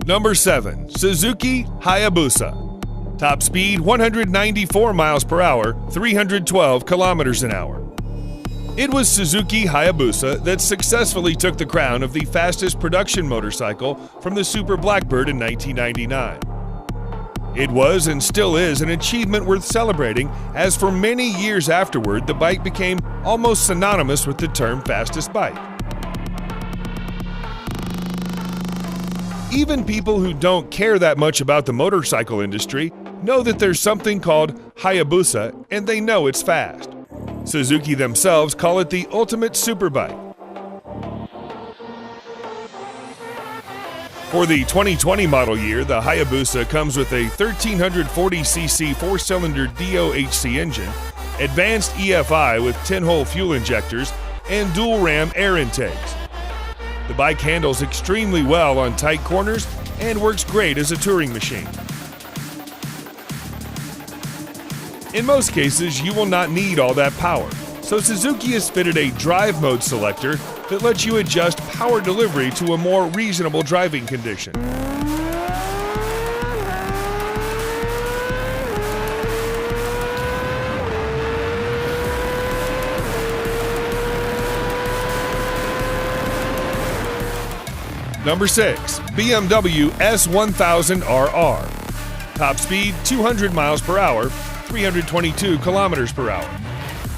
Number 7. Suzuki Hayabusa. Top speed 194 miles per hour, 312 kilometers an hour. It was Suzuki Hayabusa that successfully took the crown of the fastest production motorcycle from the Super Blackbird in 1999. It was and still is an achievement worth celebrating, as for many years afterward, the bike became almost synonymous with the term fastest bike. Even people who don't care that much about the motorcycle industry know that there's something called Hayabusa, and they know it's fast. Suzuki themselves call it the ultimate superbike. For the 2020 model year, the Hayabusa comes with a 1340cc four-cylinder DOHC engine, advanced EFI with 10-hole fuel injectors, and dual-ram air intakes. The bike handles extremely well on tight corners and works great as a touring machine. In most cases, you will not need all that power, so Suzuki has fitted a drive mode selector that lets you adjust power delivery to a more reasonable driving condition. Number 6. BMW S1000RR. Top speed 200 miles per hour, 322 kilometers per hour.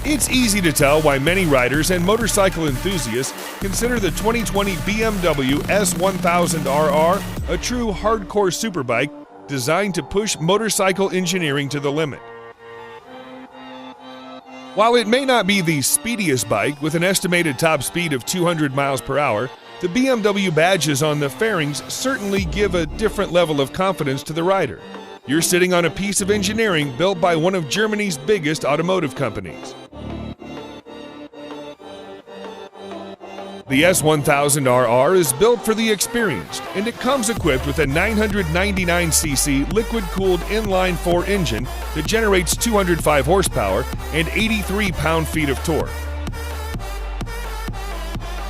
It's easy to tell why many riders and motorcycle enthusiasts consider the 2020 BMW S1000RR a true hardcore superbike designed to push motorcycle engineering to the limit. While it may not be the speediest bike with an estimated top speed of 200 miles per hour, the BMW badges on the fairings certainly give a different level of confidence to the rider. You're sitting on a piece of engineering built by one of Germany's biggest automotive companies. The S1000RR is built for the experienced, and it comes equipped with a 999cc liquid-cooled inline-4 engine that generates 205 horsepower and 83 pound-feet of torque.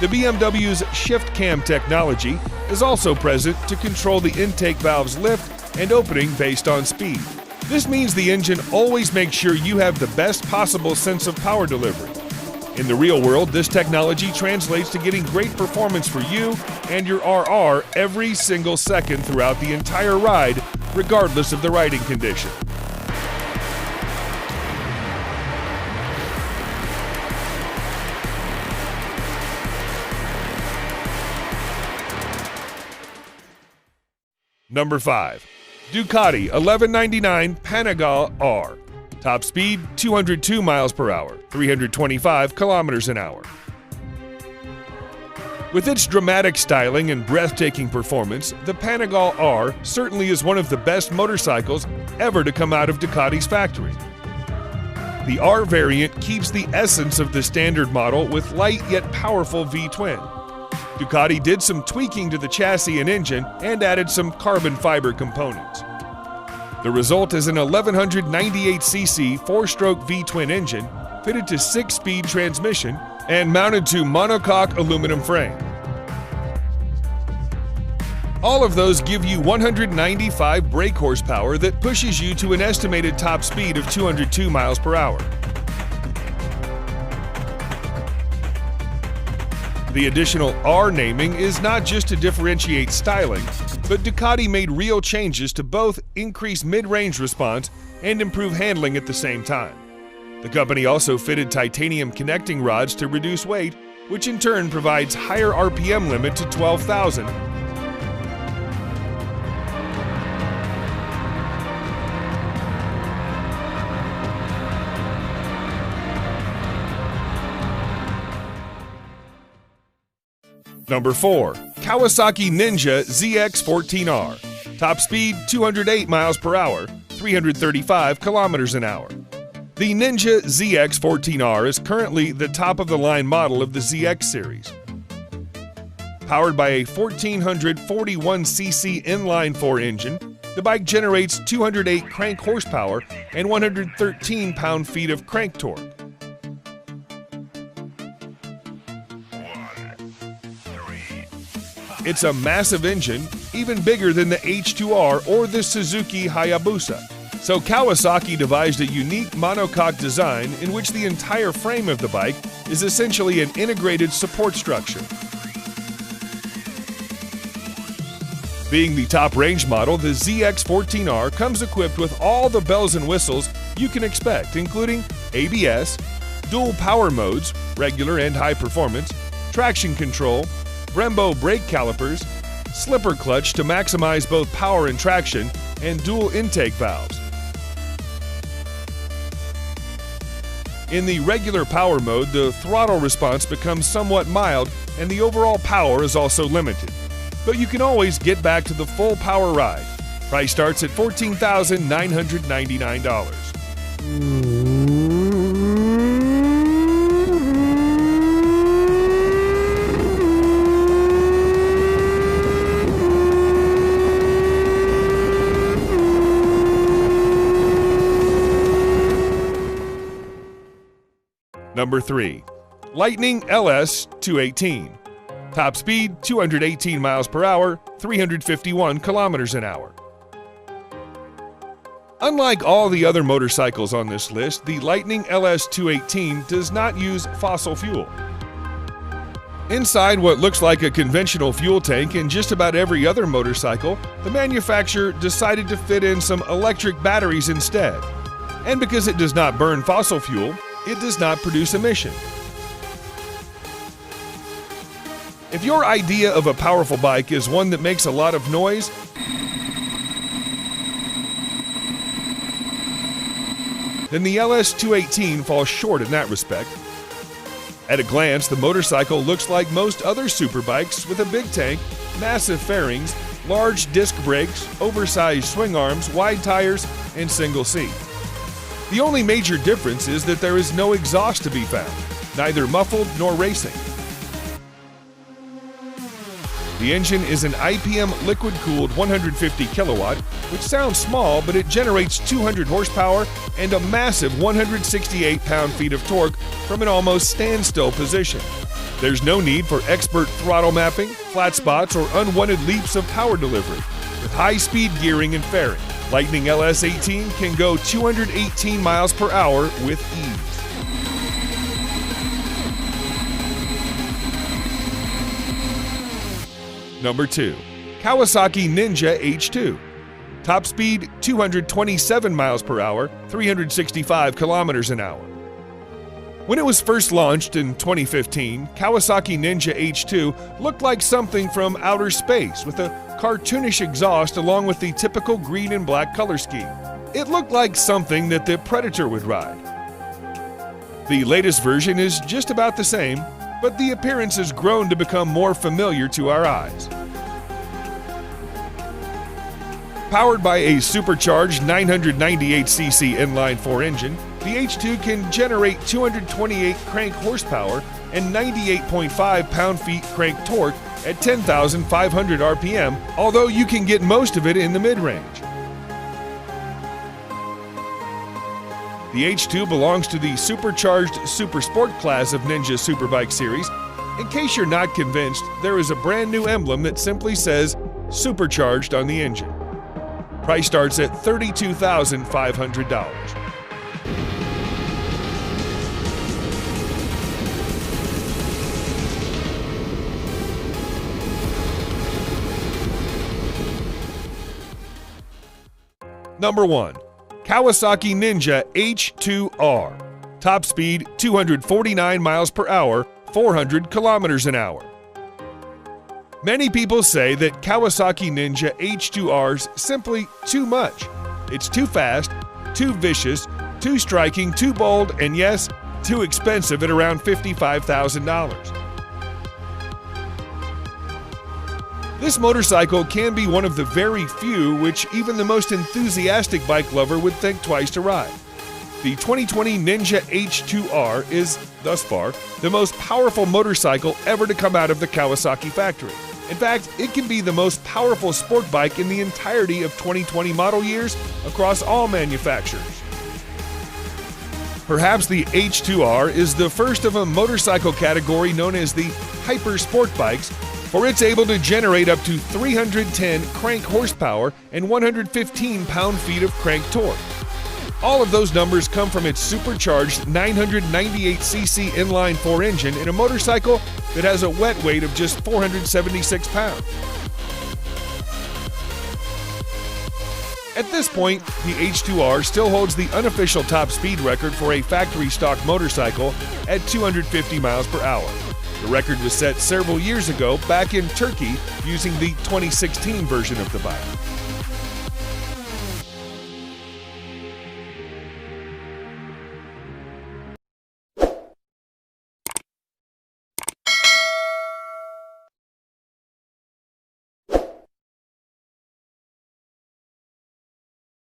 The BMW's shift cam technology is also present to control the intake valve's lift and opening based on speed. This means the engine always makes sure you have the best possible sense of power delivery. In the real world, this technology translates to getting great performance for you and your RR every single second throughout the entire ride, regardless of the riding condition. Number 5. Ducati 1199 Panigale R. Top speed 202 miles per hour, 325 kilometers an hour. With its dramatic styling and breathtaking performance, the Panigale R certainly is one of the best motorcycles ever to come out of Ducati's factory. The R variant keeps the essence of the standard model with light yet powerful V-twin. Ducati did some tweaking to the chassis and engine and added some carbon fiber components. The result is an 1198cc 4-stroke V-twin engine fitted to 6-speed transmission and mounted to monocoque aluminum frame. All of those give you 195 brake horsepower that pushes you to an estimated top speed of 202 miles per hour. The additional R naming is not just to differentiate styling, but Ducati made real changes to both increase mid-range response and improve handling at the same time. The company also fitted titanium connecting rods to reduce weight, which in turn provides higher RPM limit to 12,000. Number 4. Kawasaki Ninja ZX14R. Top speed 208 miles per hour, 335 kilometers an hour. The Ninja ZX14R is currently the top-of-the-line model of the ZX series. Powered by a 1441cc inline-4 engine, the bike generates 208 crank horsepower and 113 pound-feet of crank torque. It's a massive engine, even bigger than the H2R or the Suzuki Hayabusa. So Kawasaki devised a unique monocoque design in which the entire frame of the bike is essentially an integrated support structure. Being the top range model, the ZX14R comes equipped with all the bells and whistles you can expect, including ABS, dual power modes, regular and high performance, traction control, Brembo brake calipers, slipper clutch to maximize both power and traction, and dual intake valves. In the regular power mode, the throttle response becomes somewhat mild and the overall power is also limited. But you can always get back to the full power ride. Price starts at $14,999. Number 3. Lightning LS 218. Top speed 218 miles per hour, 351 kilometers an hour. Unlike all the other motorcycles on this list, the Lightning LS 218 does not use fossil fuel. Inside what looks like a conventional fuel tank in just about every other motorcycle, the manufacturer decided to fit in some electric batteries instead. And because it does not burn fossil fuel, it does not produce emission. If your idea of a powerful bike is one that makes a lot of noise, then the LS 218 falls short in that respect. At a glance, the motorcycle looks like most other superbikes with a big tank, massive fairings, large disc brakes, oversized swing arms, wide tires, and single seat. The only major difference is that there is no exhaust to be found, neither muffled nor racing. The engine is an IPM liquid-cooled 150 kilowatt, which sounds small, but it generates 200 horsepower and a massive 168 pound-feet of torque from an almost standstill position. There's no need for expert throttle mapping, flat spots, or unwanted leaps of power delivery. With high-speed gearing and fairing, Lightning LS 18 can go 218 miles per hour with ease. Number 2. Kawasaki Ninja H2. Top speed 227 miles per hour, 365 kilometers an hour. When it was first launched in 2015, Kawasaki Ninja H2 looked like something from outer space with a cartoonish exhaust along with the typical green and black color scheme. It looked like something that the Predator would ride. The latest version is just about the same, but the appearance has grown to become more familiar to our eyes. Powered by a supercharged 998cc inline-4 engine, the H2 can generate 228 crank horsepower and 98.5 pound-feet crank torque at 10,500 RPM, although you can get most of it in the mid-range. The H2 belongs to the supercharged Super Sport class of Ninja Superbike series. In case you're not convinced, there is a brand new emblem that simply says Supercharged on the engine. Price starts at $32,500. Number 1. Kawasaki Ninja H2R. Top speed 249 miles per hour, 400 kilometers an hour. Many people say that Kawasaki Ninja H2R's simply too much. It's too fast, too vicious, too striking, too bold, and yes, too expensive at around $55,000. This motorcycle can be one of the very few which even the most enthusiastic bike lover would think twice to ride. The 2020 Ninja H2R is, thus far, the most powerful motorcycle ever to come out of the Kawasaki factory. In fact, it can be the most powerful sport bike in the entirety of 2020 model years across all manufacturers. Perhaps the H2R is the first of a motorcycle category known as the hyper sport bikes, for it's able to generate up to 310 crank horsepower and 115 pound-feet of crank torque. All of those numbers come from its supercharged 998cc inline-4 engine in a motorcycle that has a wet weight of just 476 pounds. At this point, the H2R still holds the unofficial top speed record for a factory stock motorcycle at 250 miles per hour. The record was set several years ago back in Turkey using the 2016 version of the bike.